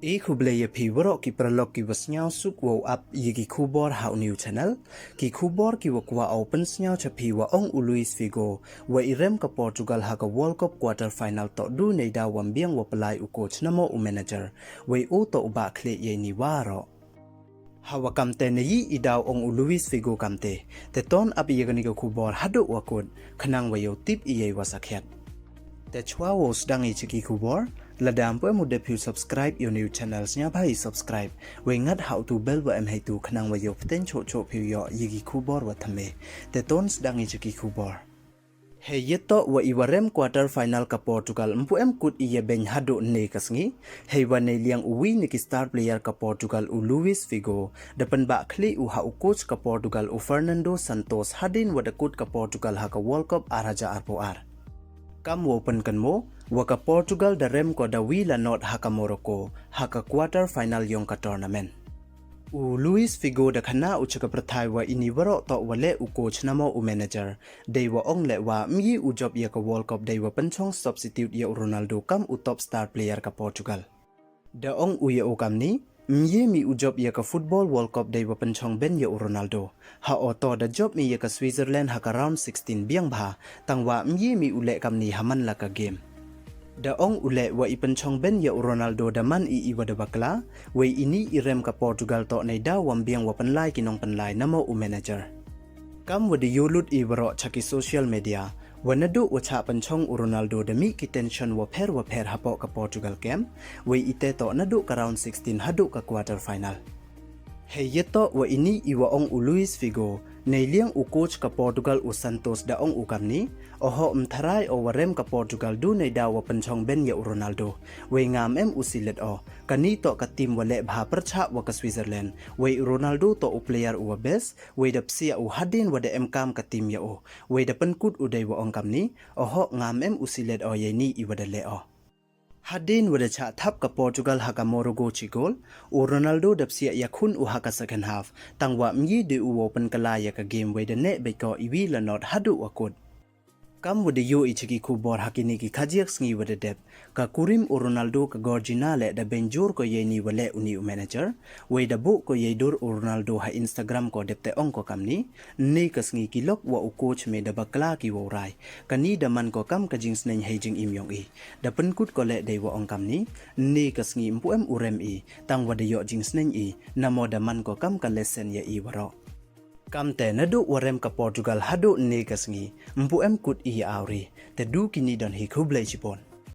Kublaya pi warok ki pralog ki wasnyaw suk wow up yigi kubor hau new channel ki kubor ki wakwa open snyaw chapi wa ong Luis Figo wa irem ka Portugal ha ka World Cup quarter final to du nei da wambiang wa palai u coach namo u manager wa u to ba khle ye ni waro hawa kamte ne yi idaw ong Luis Figo kamte te ton up yegani ka kubor hadu wa kod khanang wa yo tip iye wasakhet te chwa wo sdang i chiki kubor Ladam po mo depu subscribe your new channels nya bhai subscribe we ngat how to bell wa em hay tu khnang wa yo pten cho cho phu yo yigi kubor wa thame te ton sdang i chiki kubor he yeto wa iwarem quarter final ka Portugal mpu em kut iye ben hado ne kasngi he wa ne liang uwi ni ki star player ka Portugal u Luis Figo depan ba khli u ha u coach ka Portugal u Fernando Santos hadin wa de kut ka Portugal ha ka World Cup araja arpo ar kam open kan mo waka Portugal da rem ko da wila not haka Morocco haka quarter final yong ka tournament u Luis Figo da khana u chaka prathai wa inibaro to wale u coach namo u manager dei wa ong le wa mi u job ya ka World Cup dei wa panchong substitute ya Ronaldo kam u top star player ka Portugal da ong u ya u kam ni mi u job ya ka football World Cup dei wa panchong ben ya Ronaldo ha oto da job mi ya ka Switzerland ha ka round 16 biang bha tangwa mi u le kam ni haman la ka game da ong ule wa ipanchong ben ya Ronaldo da man iwa da bakla we ini irem ka Portugal to nei da wambiang wa panlai kinong panlai namo u manager kam wa de yulut iwaro chaki social media wanadu wa cha panchong Ronaldo da mi ki tension wa pher hapo ka Portugal kem we ite to nadu ka round 16 hadu ka quarter final he yeto wa ini iwa ong Luis Figo nei liang u coach ka Portugal u Santos da ong u kamni oho mtharai o warem ka Portugal du nei da wa panchong ben ya Ronaldo we ngam em usilet o kani to ka team wale bha percha wa ka Switzerland we Ronaldo to u player u best we da psia u hadin wa da em kam ka team ya o we da pankut u dei wa ong kamni oho ngam em usilet o ye ni i wa da le o hadin wada cha thap ka Portugal haka Morocco chigol u Ronaldo dapsia yakhun u haka second half tangwa myi de u open kala ya ka game we de ne be ko iwi la not hadu akut kam wada yo ichiki kubor hakini ki khajiak sngi wada dep ka kurim u Ronaldo ka Georgina le da benjur ko ye ni wale uni u manager we da bu ko ye dur u Ronaldo ha Instagram ko depte ong ko kamni ne ka sngi ki lok wa u coach me da bakla ki wo rai kani da man ko kam ka Jingsneiñ hejing imyong i da penkut ko le dei wa ong kamni ne ka sngi mpu em urem i tang wada yo Jingsneiñ i namo da man ko kam ka lesson ye i waro kam te nadu warem ka Portugal hadu ne ka sngi mpu em kut i auri te du kini don hi khublai chipon